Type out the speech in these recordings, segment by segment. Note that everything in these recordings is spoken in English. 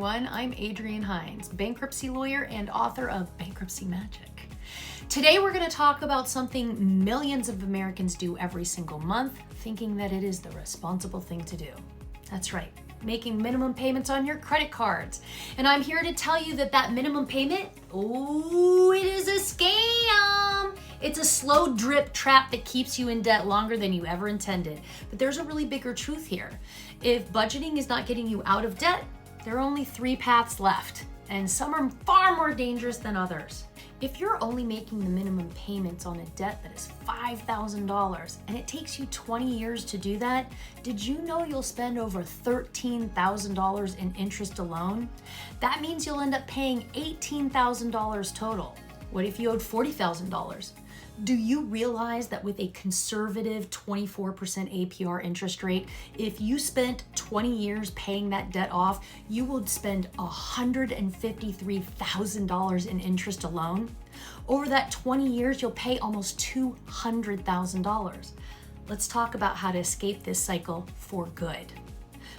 everyone. I'm Adrienne Hines, bankruptcy lawyer and author of Bankruptcy Magic. Today we're going to talk about something millions of Americans do every single month, thinking that it is the responsible thing to do. That's right, making minimum payments on your credit cards. And I'm here to tell you that minimum payment, it is a scam. It's a slow drip trap that keeps you in debt longer than you ever intended. But there's a really bigger truth here. If budgeting is not getting you out of debt, there are only 3 paths left, and some are far more dangerous than others. If you're only making the minimum payments on a debt that is $5,000 and it takes you 20 years to do that, did you know you'll spend over $13,000 in interest alone? That means you'll end up paying $18,000 total. What if you owed $40,000? Do you realize that with a conservative 24% APR interest rate, if you spent 20 years paying that debt off, you would spend $153,000 in interest alone? Over that 20 years, you'll pay almost $200,000. Let's talk about how to escape this cycle for good.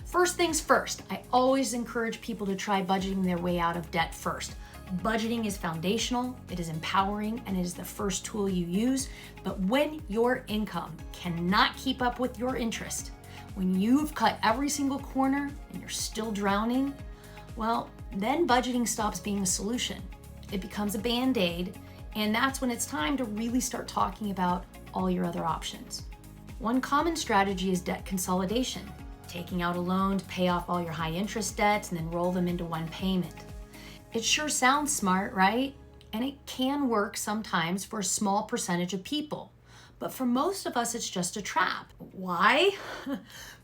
First things first, I always encourage people to try budgeting their way out of debt first. Budgeting is foundational, it is empowering, and it is the first tool you use. But when your income cannot keep up with your interest, when you've cut every single corner and you're still drowning, well, then budgeting stops being a solution. It becomes a band-aid, and that's when it's time to really start talking about all your other options. One common strategy is debt consolidation, taking out a loan to pay off all your high interest debts and then roll them into one payment. It sure sounds smart, right? And it can work sometimes for a small percentage of people. But for most of us, it's just a trap. Why?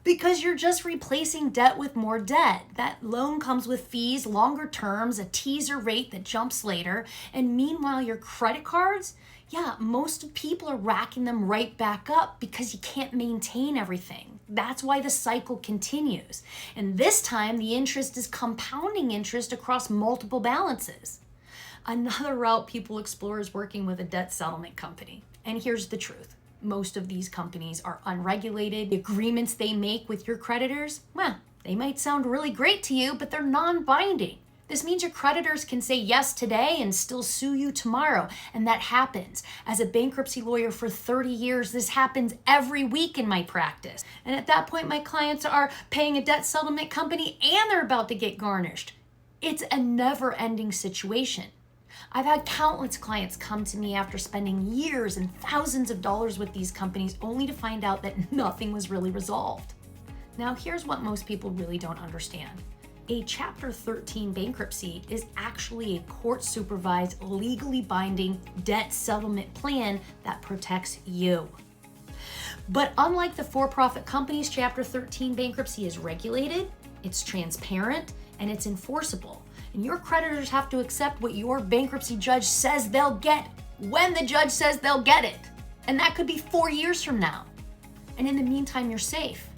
Because you're just replacing debt with more debt. That loan comes with fees, longer terms, a teaser rate that jumps later. And meanwhile, your credit cards, most people are racking them right back up because you can't maintain everything. That's why the cycle continues. And this time, the interest is compounding interest across multiple balances. Another route people explore is working with a debt settlement company. And here's the truth. Most of these companies are unregulated. The agreements they make with your creditors, they might sound really great to you, but they're non-binding. This means your creditors can say yes today and still sue you tomorrow. And that happens. As a bankruptcy lawyer for 30 years, this happens every week in my practice. And at that point, my clients are paying a debt settlement company and they're about to get garnished. It's a never-ending situation. I've had countless clients come to me after spending years and thousands of dollars with these companies only to find out that nothing was really resolved. Now, here's what most people really don't understand. A Chapter 13 bankruptcy is actually a court-supervised, legally binding debt settlement plan that protects you. But unlike the for-profit companies, Chapter 13 bankruptcy is regulated, it's transparent, and it's enforceable. And your creditors have to accept what your bankruptcy judge says they'll get when the judge says they'll get it. And that could be 4 years from now. And in the meantime, you're safe.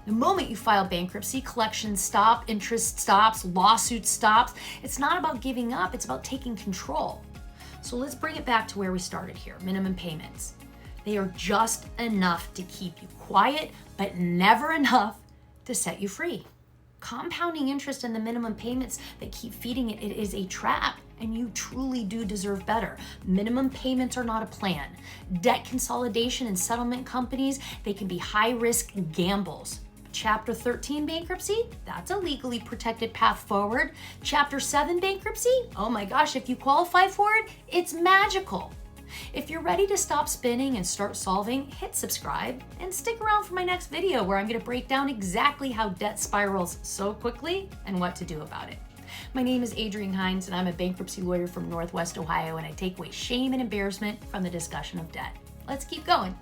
The moment you file bankruptcy, collections stop, interest stops, lawsuits stops. It's not about giving up, it's about taking control. So let's bring it back to where we started here, minimum payments. They are just enough to keep you quiet, but never enough to set you free. Compounding interest in the minimum payments that keep feeding it is a trap, and you truly do deserve better. Minimum payments are not a plan. Debt consolidation and settlement companies, they can be high-risk gambles. Chapter 13 bankruptcy, that's a legally protected path forward. Chapter 7 bankruptcy, oh my gosh, if you qualify for it, it's magical. If you're ready to stop spinning and start solving, hit subscribe and stick around for my next video where I'm going to break down exactly how debt spirals so quickly and what to do about it. My name is Adrienne Hines and I'm a bankruptcy lawyer from Northwest Ohio, and I take away shame and embarrassment from the discussion of debt. Let's keep going.